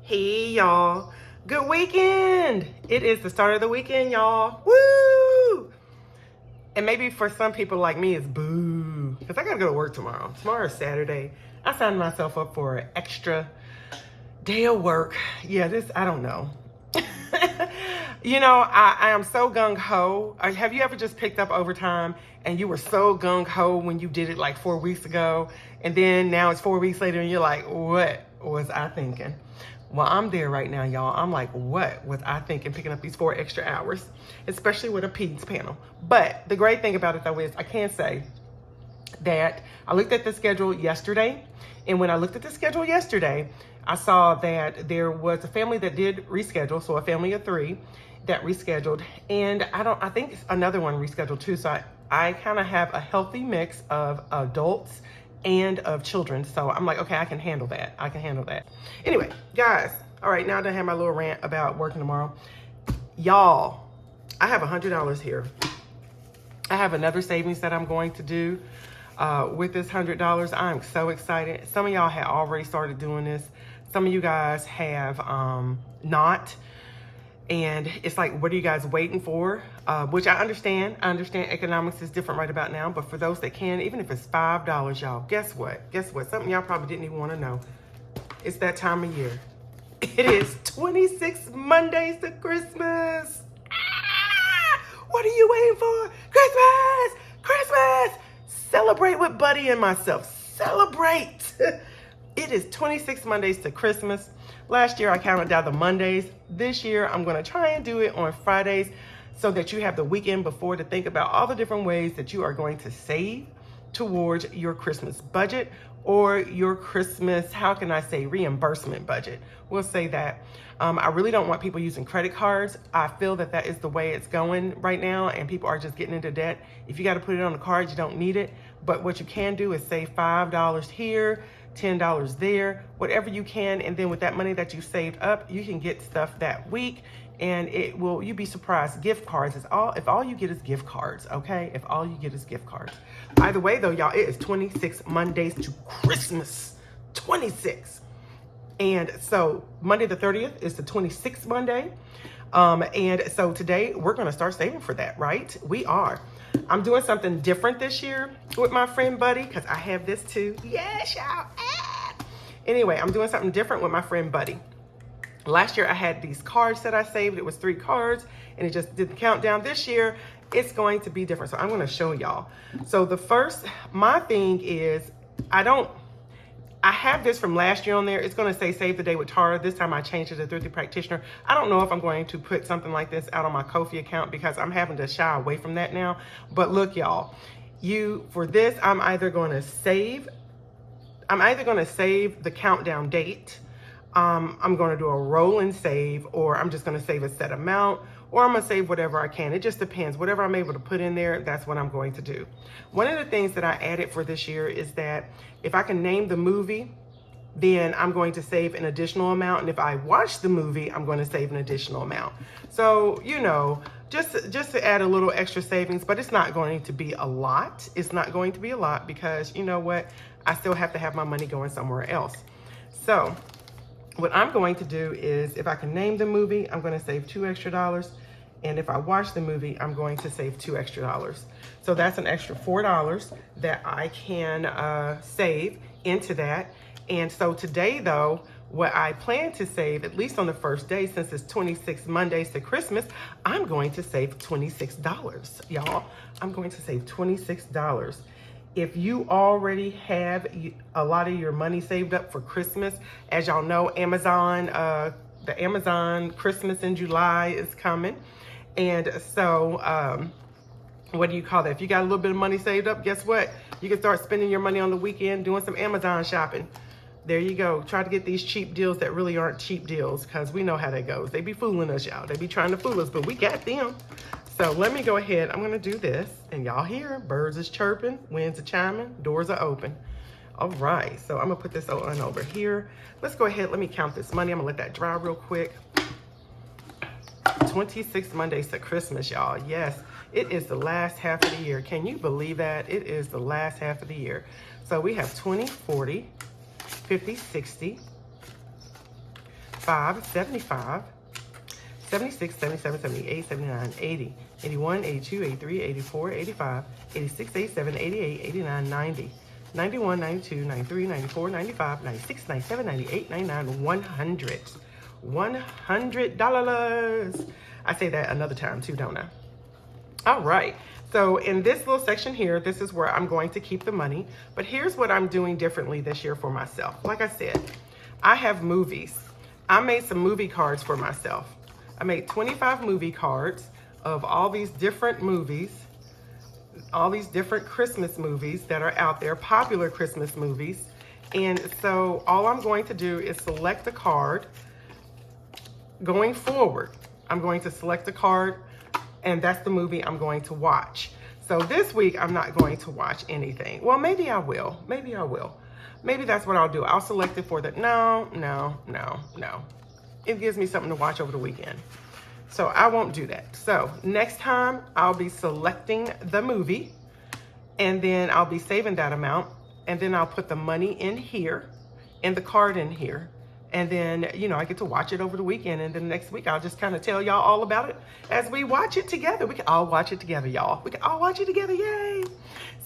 Hey y'all, good weekend. It is the start of the weekend, y'all. Woo! And maybe for some people like me, it's boo, because I gotta go to work tomorrow. Tomorrow is Saturday. I signed myself up for an extra day of work. Yeah, I don't know. You know, I am so gung-ho. Have you ever just picked up overtime and you were so gung-ho when you did it like 4 weeks ago, and then now it's 4 weeks later and you're like, what was I thinking? Well, I'm there right now, y'all. I'm like, what was I thinking picking up these 4 extra hours, especially with a PEDS panel? But the great thing about it, though, is I can say that I looked at the schedule yesterday. And when I looked at the schedule yesterday, I saw that there was a family that did reschedule. So a family of 3 that rescheduled. And I think another one rescheduled too. So I kind of have a healthy mix of adults and of children. So I'm like, okay, I can handle that. I can handle that. Anyway, guys. All right, now that I have my little rant about working tomorrow. Y'all, I have $100 here. I have another savings that I'm going to do with this $100. I'm so excited. Some of y'all had already started doing this. Some of you guys have not. And it's like, what are you guys waiting for? Which I understand. I understand economics is different right about now. But for those that can, even if it's $5, y'all, guess what? Guess what? Something y'all probably didn't even want to know. It's that time of year. It is 26 Mondays to Christmas. What are you waiting for? Christmas! Christmas! Celebrate with Buddy and myself. Celebrate! It is 26 Mondays to Christmas. Last year, I counted down the Mondays. This year, I'm going to try and do it on Fridays so that you have the weekend before to think about all the different ways that you are going to save towards your Christmas budget or your Christmas, how can I say, reimbursement budget. We'll say that. I really don't want people using credit cards. I feel that that is the way it's going right now, and people are just getting into debt. If you got to put it on the card, you don't need it. But what you can do is save $5 here, $10 there, whatever you can. And then with that money that you saved up, you can get stuff that week, and you'd be surprised. Gift cards is all, if all you get is gift cards, okay? If all you get is gift cards. By the way, though, y'all, it is 26 Mondays to Christmas. 26. And so Monday the 30th is the 26th Monday. And so today we're going to start saving for that, right? We are. I'm doing something different this year with my friend Buddy, because I have this too. Yes, y'all. Anyway, I'm doing something different with my friend Buddy. Last year I had these cards that I saved. It was 3 cards and it just did the countdown. This year it's going to be different. So I'm going to show y'all. So my thing is, I have this from last year on there. It's going to say Save the Day with Tara. This time I changed it to Thrifty Practitioner. I don't know if I'm going to put something like this out on my Ko-fi account because I'm having to shy away from that now. But look, y'all, for this, I'm either going to save the countdown date. I'm going to do a roll and save, or I'm just going to save a set amount, or I'm going to save whatever I can. It just depends. Whatever I'm able to put in there, that's what I'm going to do. One of the things that I added for this year is that if I can name the movie, then I'm going to save an additional amount. And if I watch the movie, I'm going to save an additional amount. So, you know, just to add a little extra savings, but it's not going to be a lot. It's not going to be a lot because, you know what, I still have to have my money going somewhere else. So what I'm going to do is, if I can name the movie, I'm going to save $2 extra. And if I watch the movie, I'm going to save $2 extra. So that's an extra $4 that I can save into that. And so today, though, what I plan to save, at least on the first day, since it's 26 Mondays to Christmas, I'm going to save $26, y'all. I'm going to save $26. If you already have a lot of your money saved up for Christmas, as y'all know, Amazon, the Amazon Christmas in July is coming. And so, what do you call that? If you got a little bit of money saved up, guess what? You can start spending your money on the weekend doing some Amazon shopping. There you go. Try to get these cheap deals that really aren't cheap deals, because we know how that goes. They be fooling us, y'all. They be trying to fool us, but we got them. So let me go ahead. I'm going to do this. And y'all hear birds is chirping, winds are chiming, doors are open. All right. So I'm going to put this on over here. Let's go ahead. Let me count this money. I'm going to let that dry real quick. 26 Mondays to Christmas, y'all. Yes, it is the last half of the year. Can you believe that? It is the last half of the year. So we have 20, 40, 50, 60, 75, 75, 76, 77, 78, 79, 80, 81, 82, 83, 84, 85, 86, 87, 88, 89, 90, 91, 92, 93, 94, 95, 96, 97, 98, 99, 100. $100. I say that another time too, don't I? All right. So in this little section here, this is where I'm going to keep the money. But here's what I'm doing differently this year for myself. Like I said, I have movies. I made some movie cards for myself. I made 25 movie cards of all these different movies, all these different Christmas movies that are out there, popular Christmas movies. And so all I'm going to do is select a card. Going forward, I'm going to select a card, and that's the movie I'm going to watch. So this week, I'm not going to watch anything. Well, maybe I will. Maybe I will. Maybe that's what I'll do. I'll select it for the, no. It gives me something to watch over the weekend. So I won't do that. So next time, I'll be selecting the movie, and then I'll be saving that amount, and then I'll put the money in here, and the card in here. And then, you know, I get to watch it over the weekend. And then next week, I'll just kind of tell y'all all about it as we watch it together. We can all watch it together, y'all. We can all watch it together. Yay.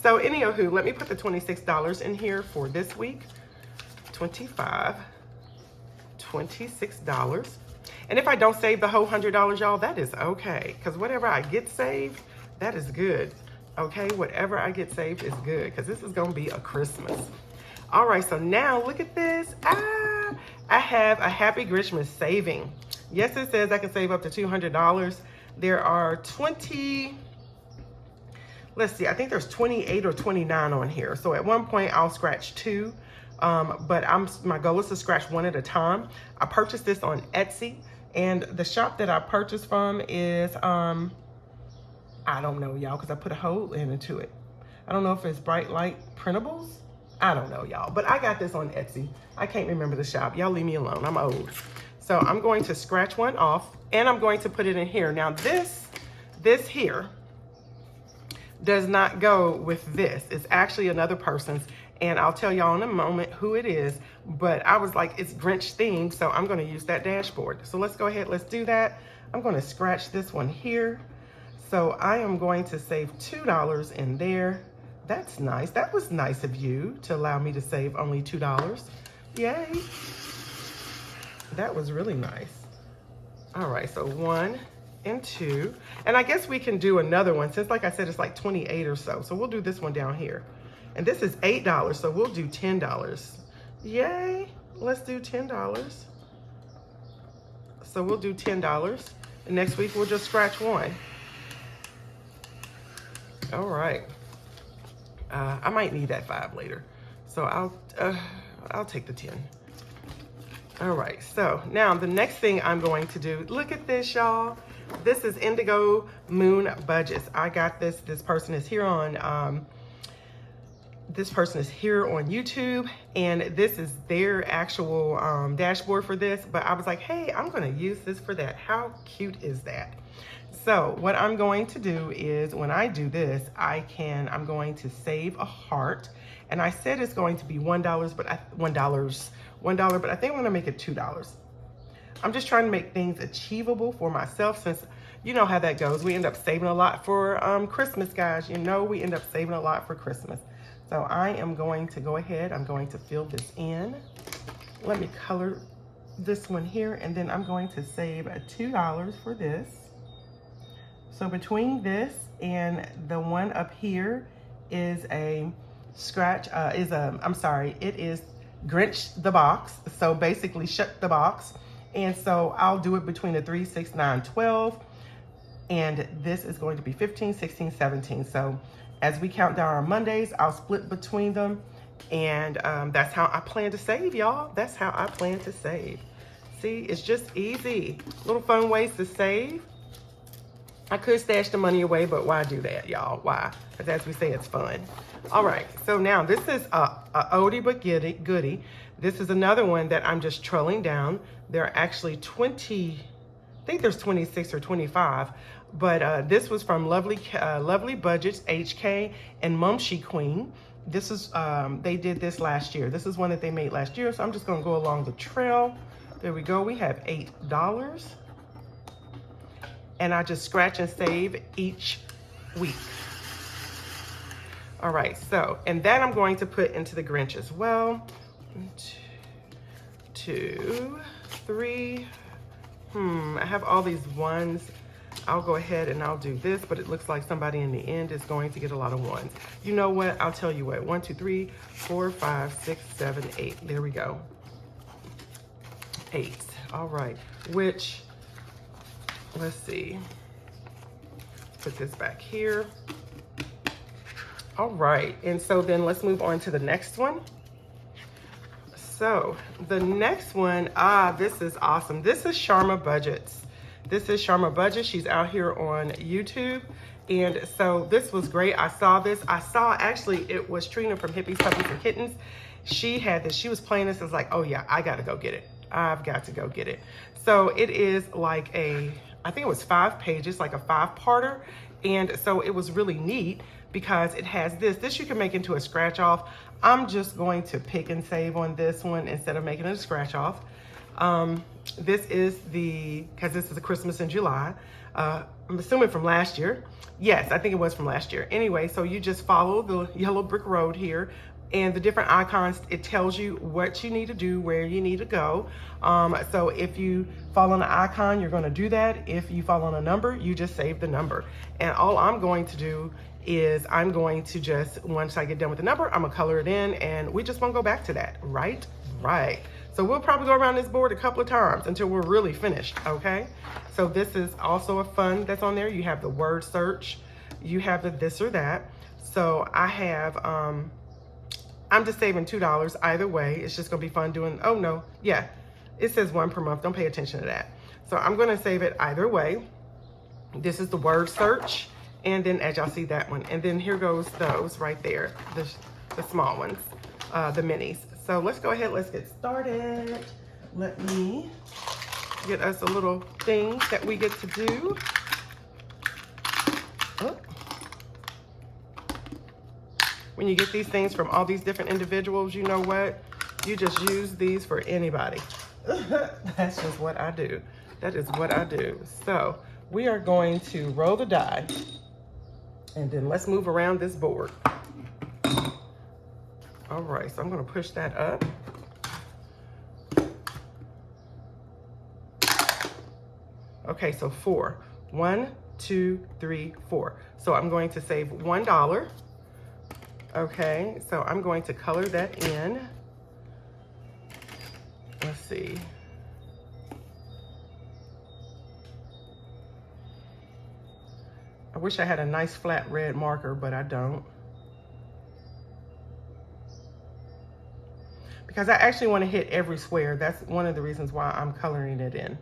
So anywho, let me put the $26 in here for this week. 25, $26. And if I don't save the whole $100, y'all, that is okay. Because whatever I get saved, that is good. Okay, whatever I get saved is good. Because this is going to be a Christmas. All right, so now look at this. I have a Happy Christmas saving. Yes, it says I can save up to $200. There are 20, let's see, I think there's 28 or 29 on here. So at one point I'll scratch 2, but my goal is to scratch 1 at a time. I purchased this on Etsy, and the shop that I purchased from is, I don't know, y'all, because I put a hole into it. I don't know if it's Bright Light Printables. I don't know, y'all, but I got this on Etsy. I can't remember the shop. Y'all leave me alone. I'm old. So I'm going to scratch 1 off, and I'm going to put it in here. Now this here does not go with this. It's actually another person's, and I'll tell y'all in a moment who it is, but I was like, it's Grinch themed, so I'm going to use that dashboard. So let's go ahead. Let's do that. I'm going to scratch this one here. So I am going to save $2 in there. That's nice. That was nice of you to allow me to save only $2. Yay. That was really nice. All right, so 1 and 2. And I guess we can do another one since, like I said, it's like 28 or so. So we'll do this one down here. And this is $8, so we'll do $10. Yay. Let's do $10. So we'll do $10. And next week, we'll just scratch 1. All right. I might need that 5 later. So I'll take the 10. All right, so now the next thing I'm going to do, look at this, y'all. This is Indigo Moon Budgets. I got this. This person is here on YouTube, and this is their actual dashboard for this. But I was like, hey, I'm gonna use this for that. How cute is that? So what I'm going to do is when I do this, I'm going to save a heart. And I said it's going to be $1, but $1, but I think I'm gonna make it $2. I'm just trying to make things achievable for myself, since you know how that goes. We end up saving a lot for Christmas, guys. You know, we end up saving a lot for Christmas. So I am going to go ahead, I'm going to fill this in. Let me color this one here, and then I'm going to save $2 for this. So between this and the one up here is a scratch, it is Grinch the box. So basically shut the box. And so I'll do it between the 3, 6, 9, 12. And this is going to be 15, 16, 17. So as we count down our Mondays, I'll split between them. And that's how I plan to save, y'all. That's how I plan to save. See, it's just easy. Little fun ways to save. I could stash the money away, but why do that, y'all? Why? Because as we say, it's fun. All right, so now this is a oldie but goodie. This is another one that I'm just trolling down. There are actually 20, I think there's 26 or 25, but this was from Lovely Budgets, HK, and Mumshy Queen. This is, they did this last year. This is one that they made last year, so I'm just gonna go along the trail There we go. We have $8. And I just scratch and save each week. All right, so, and that I'm going to put into the Grinch as well. 1, 2, 3. I have all these ones. I'll go ahead and I'll do this, but it looks like somebody in the end is going to get a lot of ones. You know what? I'll tell you what. 1, 2, 3, 4, 5, 6, 7, 8. There we go. 8. All right. Which, let's see. Put this back here. All right. And so then let's move on to the next one. So the next one, this is awesome. This is Sharma Budgets. This is Sharma Budget. She's out here on YouTube. And so this was great. I saw this. Actually, it was Trina from Hippies, Puppies, and Kittens. She had this. She was playing this. I was like, oh yeah, I got to go get it. I've got to go get it. So it is like I think it was 5 pages, like a 5-parter. And so it was really neat because it has this. This you can make into a scratch off. I'm just going to pick and save on this one instead of making it a scratch off. This is because this is a Christmas in July. I'm assuming from last year. Yes, I think it was from last year. Anyway, so you just follow the yellow brick road here, and the different icons, it tells you what you need to do, where you need to go. So if you follow an icon, you're going to do that. If you follow a number, you just save the number. And all I'm going to do is I'm going to just, once I get done with the number, I'm gonna color it in, and we just won't go back to that, right? Right. So we'll probably go around this board a couple of times until we're really finished, okay? So this is also a fun that's on there. You have the word search, you have the this or that. So I have, I'm just saving $2 either way. It's just gonna be fun doing, oh no, yeah. It says 1 per month, don't pay attention to that. So I'm gonna save it either way. This is the word search. And then as y'all see that one. And then here goes those right there, the small ones, the minis. So let's go ahead, let's get started. Let me get us a little thing that we get to do. Oh. When you get these things from all these different individuals, you know what? You just use these for anybody. That's just what I do. That is what I do. So we are going to roll the die. And then let's move around this board. All right, so I'm gonna push that up. Okay, so 4. 1, 2, 3, 4. So I'm going to save $1. Okay, so I'm going to color that in. Let's see. I wish I had a nice flat red marker, but I don't. Because I actually want to hit every square. That's one of the reasons why I'm coloring it in.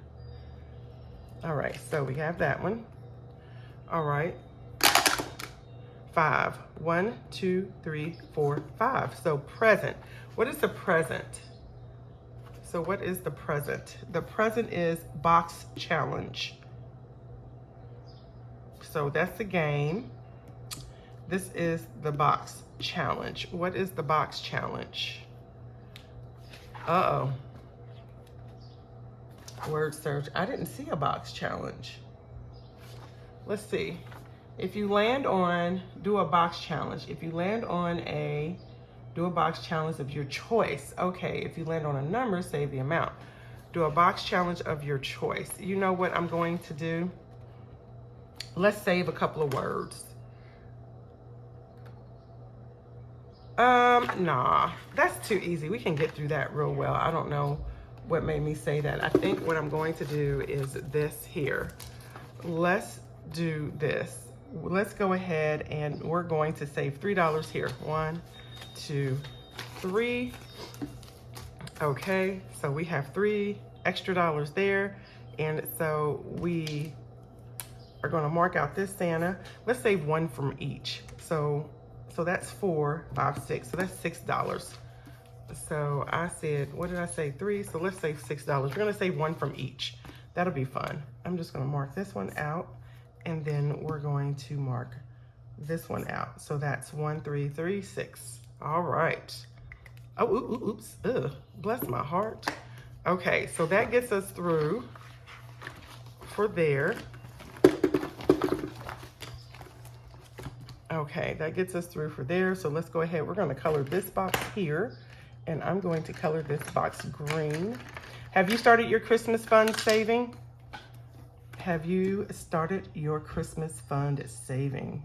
All right, so we have that one. All right. 5. 1, 2, 3, 4, 5. So present. What is the present? So what is the present? The present is box challenge. So that's the game. This is the box challenge. What is the box challenge? Uh-oh. Word search. I didn't see a box challenge. Let's see. If you land on, do a box challenge. If you land on do a box challenge of your choice. Okay, if you land on a number, save the amount. Do a box challenge of your choice. You know what I'm going to do? Let's save a couple of words. Nah, that's too easy. We can get through that real well. I don't know what made me say that. I think what I'm going to do is this here. Let's do this. Let's go ahead and we're going to save $3 here. 1, 2, 3. Okay, so we have $3 extra there. And so we are going to mark out this Santa. Let's save 1 from each. So that's 4, 5, 6. So that's $6. So I said, what did I say? 3. So let's save $6. We're going to save 1 from each. That'll be fun. I'm just going to mark this one out, and then we're going to mark this one out. So that's 1, 3, 3, 6. All right. Oh, oops. Ugh. Bless my heart. Okay, so that gets us through for there. Okay, that gets us through for there. So let's go ahead. We're going to color this box here, and I'm going to color this box green. Have you started your Christmas fund saving? Have you started your Christmas fund saving?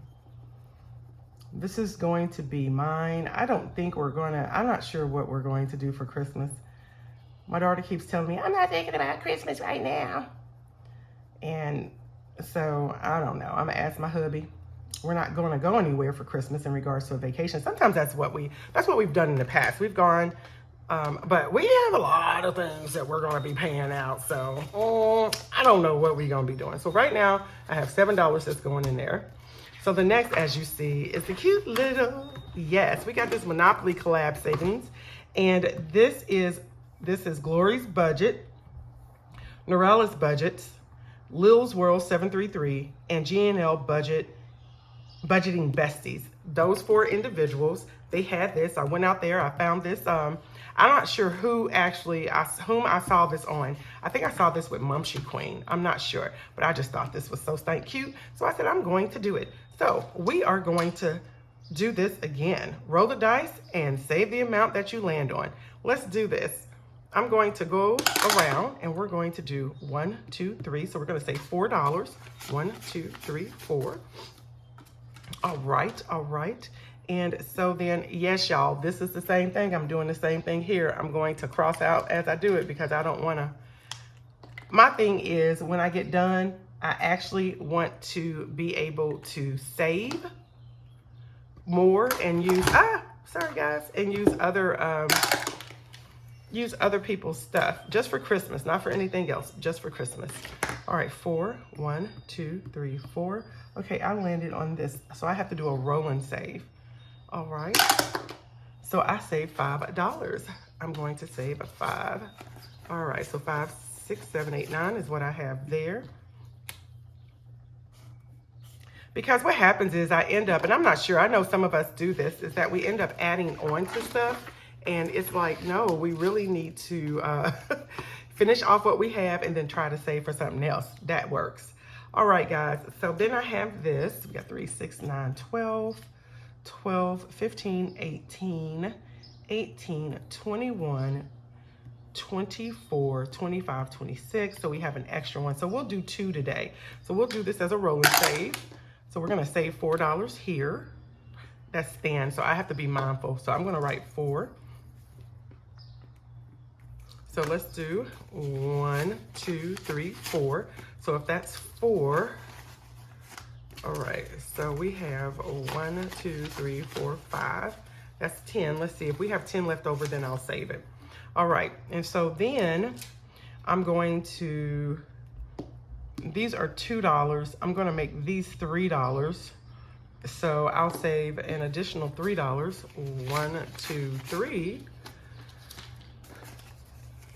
This is going to be mine. I don't think I'm not sure what we're going to do for Christmas. My daughter keeps telling me, I'm not thinking about Christmas right now. And so I don't know. I'm gonna ask my hubby. We're not going to go anywhere for Christmas in regards to a vacation. Sometimes that's what we've done in the past. We've gone, but we have a lot of things that we're going to be paying out. So I don't know what we're going to be doing. So right now I have $7 that's going in there. So the next, as you see, is the cute little, yes, we got this Monopoly collab savings, and this is Glory's budget, Norella's budget, Lil's World 733, and GNL budgeting besties. Those 4 individuals, they had this. I went out there, I found this. I'm not sure whom I saw this on. I think I saw this with Mumshy Queen. I'm not sure, but I just thought this was so stank cute. So I said, I'm going to do it. So we are going to do this again. Roll the dice and save the amount that you land on. Let's do this. I'm going to go around and we're going to do 1, 2, 3. So we're going to say $4. 1, 2, 3, 4. All right. And so then, yes, y'all, this is the same thing. I'm doing the same thing here. I'm going to cross out as I do it because I don't want to. My thing is when I get done, I actually want to be able to save more and use, and use other people's stuff just for Christmas, not for anything else, just for Christmas. All right, 4, 1, 2, 3, 4. Okay, I landed on this, so I have to do a roll and save. All right, so I saved $5. I'm going to save a 5. All right, so 5, 6, 7, 8, 9 is what I have there. Because what happens is I end up, and I'm not sure, I know some of us do this, is that we end up adding on to stuff. And it's like, no, we really need to finish off what we have and then try to save for something else. That works. All right, guys. So then I have this. We got 3, 6, 9, 12, 12, 15, 18, 18, 21, 24, 25, 26. So we have an extra one. So we'll do 2 today. So we'll do this as a roll and save. So we're going to save $4 here. That's thin, so I have to be mindful. So I'm going to write 4. So let's do 1, 2, 3, 4. So if that's 4, all right, so we have 1, 2, 3, 4, 5. That's 10. Let's see, if we have 10 left over, then I'll save it. All right, and so then I'm going to, these are $2. I'm going to make these $3. So I'll save an additional $3. 1, 2, 3.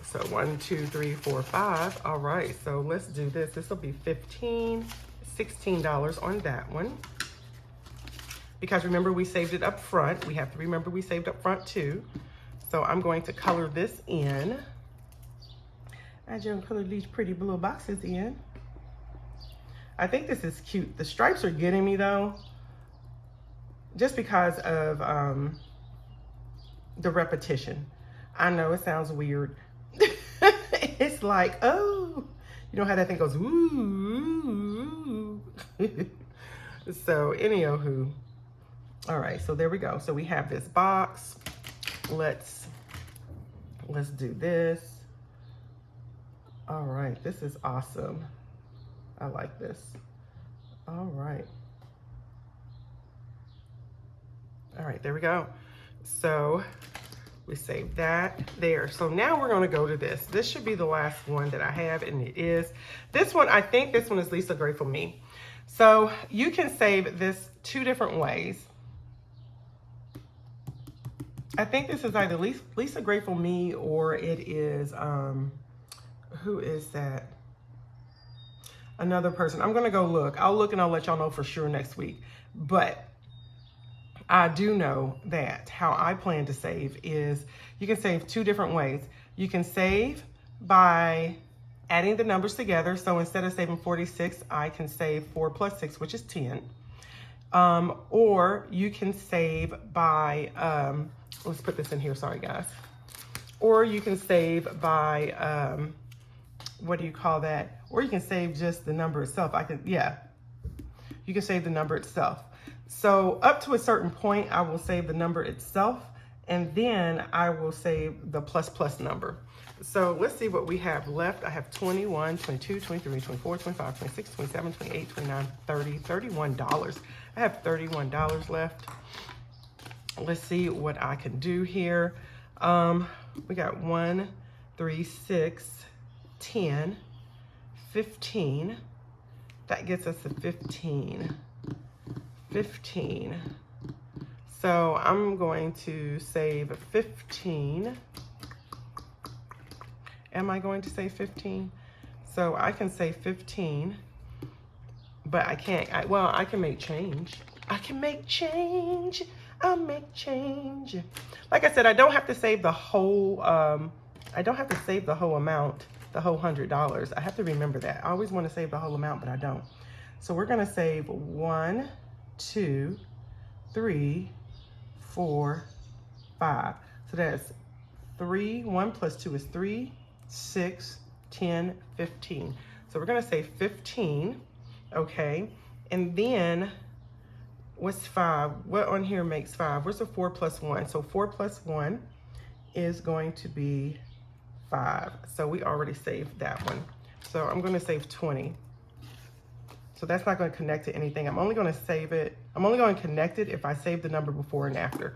So 1, 2, 3, 4, 5. All right, so let's do this. This will be $15, $16 on that one. Because remember, we saved it up front. We have to remember we saved up front too. So I'm going to color this in. I just colored these pretty blue boxes in. I think this is cute. The stripes are getting me though, just because of the repetition. I know it sounds weird. It's like, oh, you know how that thing goes, ooh. So anywho, all right, so there we go. So we have this box. Let's do this. All right, this is awesome. I like this. All right. All right, there we go. So we saved that there. So now we're going to go to this. This should be the last one that I have, and it is. This one, I think this one is Lisa Grateful Me. So you can save this 2 different ways. I think this is either Lisa Grateful Me or it is, who is that? Another person. I'm going to go look. I'll look and I'll let y'all know for sure next week. But I do know that how I plan to save is you can save 2 different ways. You can save by adding the numbers together. So instead of saving 46, I can save 4 plus 6, which is 10. Or you can save by, let's put this in here, sorry guys. Or you can save by, what do you call that? Or you can save just the number itself. You can save the number itself. So up to a certain point, I will save the number itself, and then I will save the plus number. So let's see what we have left. I have 21, 22, 23, 24, 25, 26, 27, 28, 29, 30, $31. I have $31 left. Let's see what I can do here. We got 1, 3, 6, 10, 15. That gets us to 15. 15. So I'm going to save 15. Am I going to say 15? So I can say 15, but I can't. Well, I can make change. I can make change. I'll make change. Like I said, I don't have to save the whole. I don't have to save the whole amount, the whole $100. I have to remember that. I always want to save the whole amount, but I don't. So we're gonna save 1, 2, 3, 4, 5. So that's 3. 1 plus 2 is 3. 6, 10, 15. So we're gonna say 15, okay? And then, what's 5? What on here makes 5? Where's the 4 plus 1? So 4 plus 1 is going to be 5. So we already saved that one. So I'm gonna save 20. So that's not gonna connect to anything. I'm only gonna save it. I'm only gonna connect it if I save the number before and after.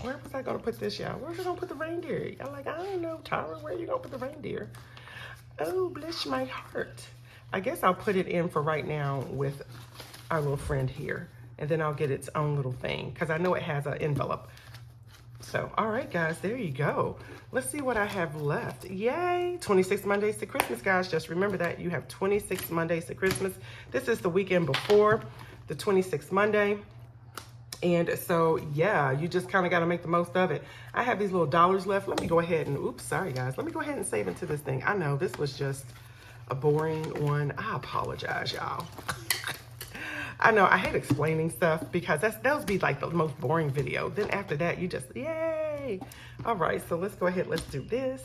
Where was I gonna put this, y'all? Where was I gonna put the reindeer? I'm like, I don't know, Tyra, where you gonna put the reindeer? Oh, bless my heart. I guess I'll put it in for right now with our little friend here. And then I'll get its own little thing, because I know it has an envelope. So, all right, guys, there you go. Let's see what I have left. Yay, 26 Mondays to Christmas, guys. Just remember that you have 26 Mondays to Christmas. This is the weekend before the 26th Monday. And so, yeah, you just kind of got to make the most of it. I have these little dollars left. Let me go ahead and, oops, sorry, guys. Let me go ahead and save into this thing. I know this was just a boring one. I apologize, y'all. I know I hate explaining stuff because that would be like the most boring video. Then after that, you just, yay. All right, so let's go ahead. Let's do this.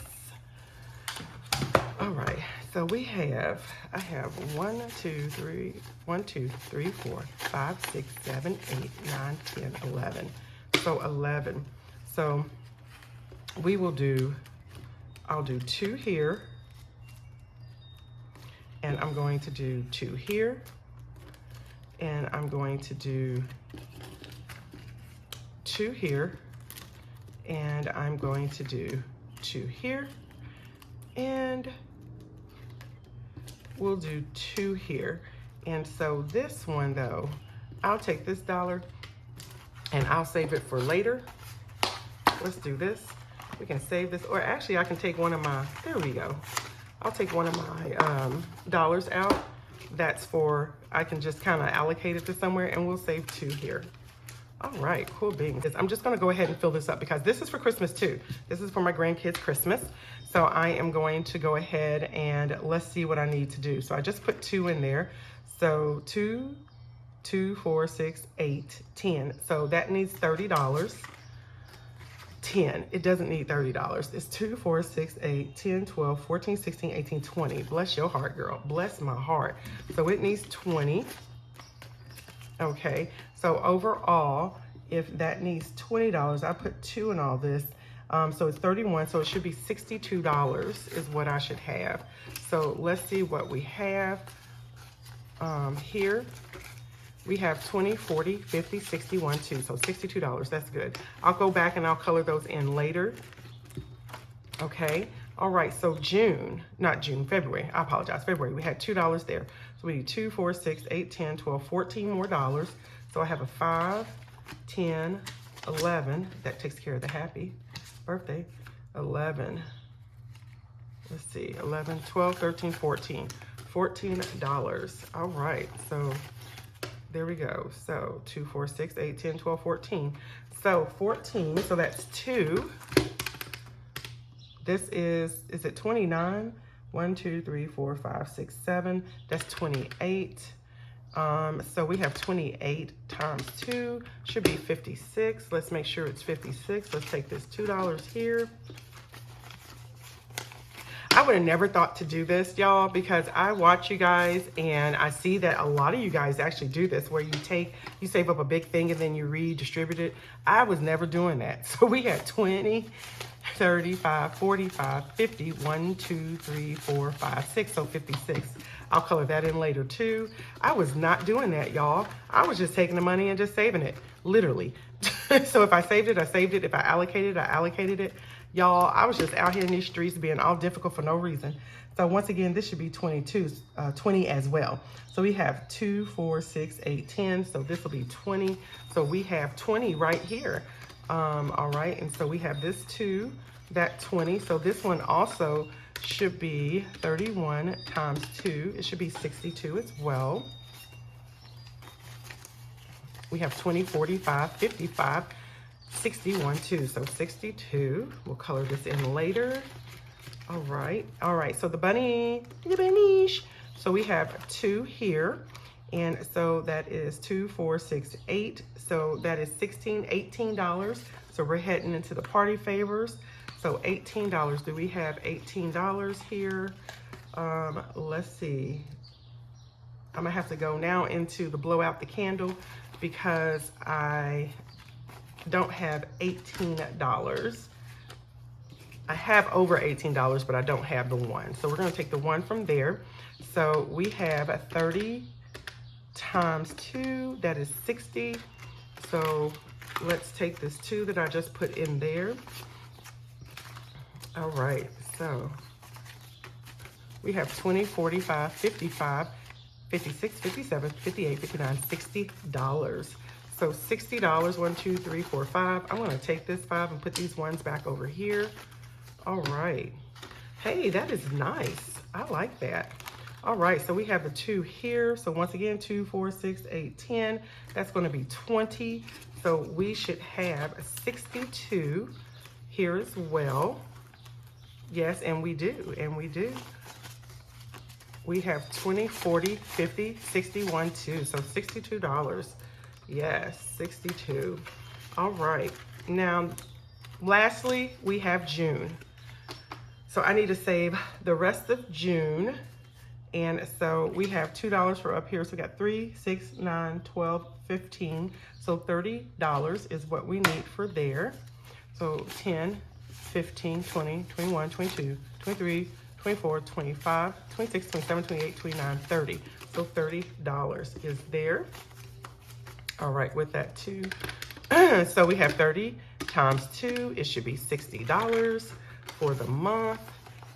All right, so I have 1, 2, 3, 4, 5, 6, 7, 8, 9, 10, 11. So 11. So we will do, I'll do 2 here. And I'm going to do 2 here. And I'm going to do 2 here. And I'm going to do 2 here. And we'll do 2 here. And so this one though, I'll take this dollar and I'll save it for later. Let's do this. We can save this, or actually I can take one of my, there we go. I'll take one of my dollars out. That's for, I can just kind of allocate it to somewhere, and we'll save 2 here. All right, cool beans. I'm just gonna go ahead and fill this up because this is for Christmas too. This is for my grandkids' Christmas. So I am going to go ahead and let's see what I need to do. So I just put 2 in there. So 2, 2, 4, 6, 8, 10. So that needs $30. 10, it doesn't need $30. It's 2, 4, 6, 8, 10, 12, 14, 16, 18, 20. Bless your heart, girl. Bless my heart. So it needs 20. Okay, so overall, if that needs $20, I put 2 in all this. So it's 31, so it should be $62 is what I should have. So let's see what we have here. We have 20, 40, 50, 61, 2. So $62, that's good. I'll go back and I'll color those in later. Okay, all right, so February, I apologize, February, we had $2 there. So we need 2, 4, 6, 8, 10, 12, 14 more dollars. So I have a 5, 10, 11, that takes care of the happy birthday, 11, let's see, 11, 12, 13, 14, $14. All right, so there we go. So 2, 4, 6, 8, 10, 12, 14. So 14, so that's 2. This is it 29? 1, 2, 3, 4, 5, 6, 7. That's 28. So we have 28 times 2 should be 56. Let's make sure it's 56. Let's take this $2 here. I would have never thought to do this, y'all, because I watch you guys and I see that a lot of you guys actually do this, where you save up a big thing and then you redistribute it. I was never doing that. So we had 20, 35, 45, 50, 1, 2, 3, 4, 5, 6, so 56. I'll color that in later too. I was not doing that, y'all. I was just taking the money and just saving it, literally. So if I saved it, I saved it. If I allocated it, I allocated it. Y'all, I was just out here in these streets being all difficult for no reason. So once again, this should be 20 as well. So we have 2, 4, 6, 8, 10. So this will be 20. So we have 20 right here. All right, and so we have this 2, that 20. So this one also should be 31 times 2. It should be 62 as well. We have 20, 45, 55, 61, 2. So 62. We'll color this in later. All right. So the bunny. So we have 2 here. And so that is 2, 4, 6, 8. So that is $18. So we're heading into the party favors. So $18. Do we have $18 here? Let's see. I'm gonna have to go now into the blow out the candle because I don't have $18. I have over $18, but I don't have the 1. So we're gonna take the 1 from there. So we have 30 times 2, that is 60. So let's take this 2 that I just put in there. All right, so we have 20, 45, 55, 56, 57, 58, 59, $60. So $60, 1, 2, 3, 4, 5. I'm gonna take this 5 and put these ones back over here. All right. Hey, that is nice. I like that. All right, so we have the 2 here. So once again, 2, 4, 6, 8, 10. That's gonna be 20. So we should have 62 here as well. Yes, and we do, We have 20, 40, 50, 61, 2. So $62. Yes, 62. All right. Now, lastly, we have June. So I need to save the rest of June. And so we have $2 for up here. So we got 3, 6, 9, 12, 15. So $30 is what we need for there. So 10, 15, 20, 21, 22, 23, 24, 25, 26, 27, 28, 29, 30. So $30 is there. All right, with that too. So we have 30 times 2. It should be $60 for the month.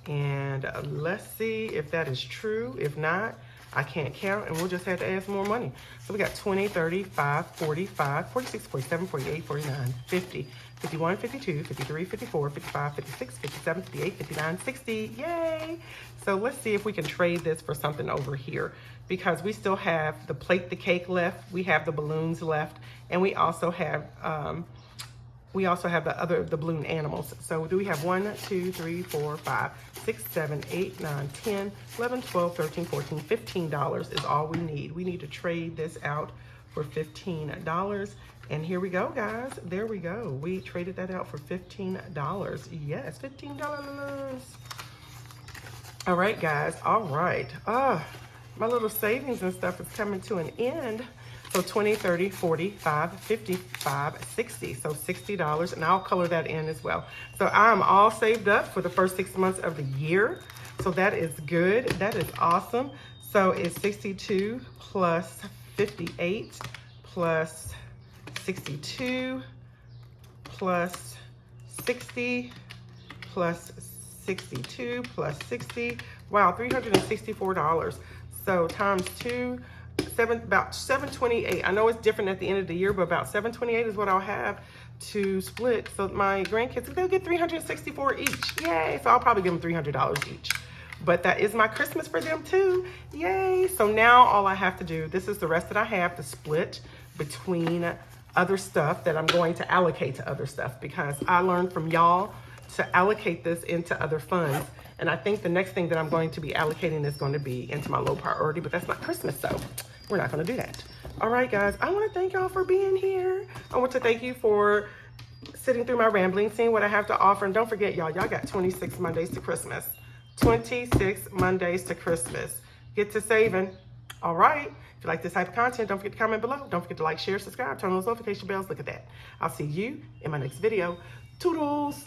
And let's see if that is true. If not, I can't count and we'll just have to add some more money. So we got 20, 35, 45, 46, 47, 48, 49, 50, 51, 52, 53, 54, 55, 56, 57, 58, 59, 60. Yay! So let's see if we can trade this for something over here, because we still have the plate the cake left, we have the balloons left, and we also have the balloon animals. So do we have 1, 2, 3, 4, 5, 6, 7, 8, 9, 10, 11, 12, 13, 14, $15 is all we need. We need to trade this out for $15. And here we go, guys. There we go. We traded that out for $15. Yes, $15. All right, guys. All right. My little savings and stuff is coming to an end. So 20, 30, 45, 55, 60. So $60, and I'll color that in as well. So I'm all saved up for the first 6 months of the year. So that is good. That is awesome. So it's 62 plus 58 plus 62 plus 60 plus 62 plus 60. Wow, $364. So times 2, about 728. I know it's different at the end of the year, but about 728 is what I'll have to split. So my grandkids, they'll get 364 each. Yay! So I'll probably give them $300 each. But that is my Christmas for them too. Yay! So now all I have to do, this is the rest that I have to split between other stuff that I'm going to allocate to other stuff, because I learned from y'all to allocate this into other funds. And I think the next thing that I'm going to be allocating is going to be into my low priority, but that's not Christmas, so we're not going to do that. All right, guys, I want to thank y'all for being here. I want to thank you for sitting through my rambling, seeing what I have to offer. And don't forget, y'all got 26 Mondays to Christmas. 26 Mondays to Christmas. Get to saving. All right. If you like this type of content, don't forget to comment below. Don't forget to like, share, subscribe, turn on those notification bells. Look at that. I'll see you in my next video. Toodles.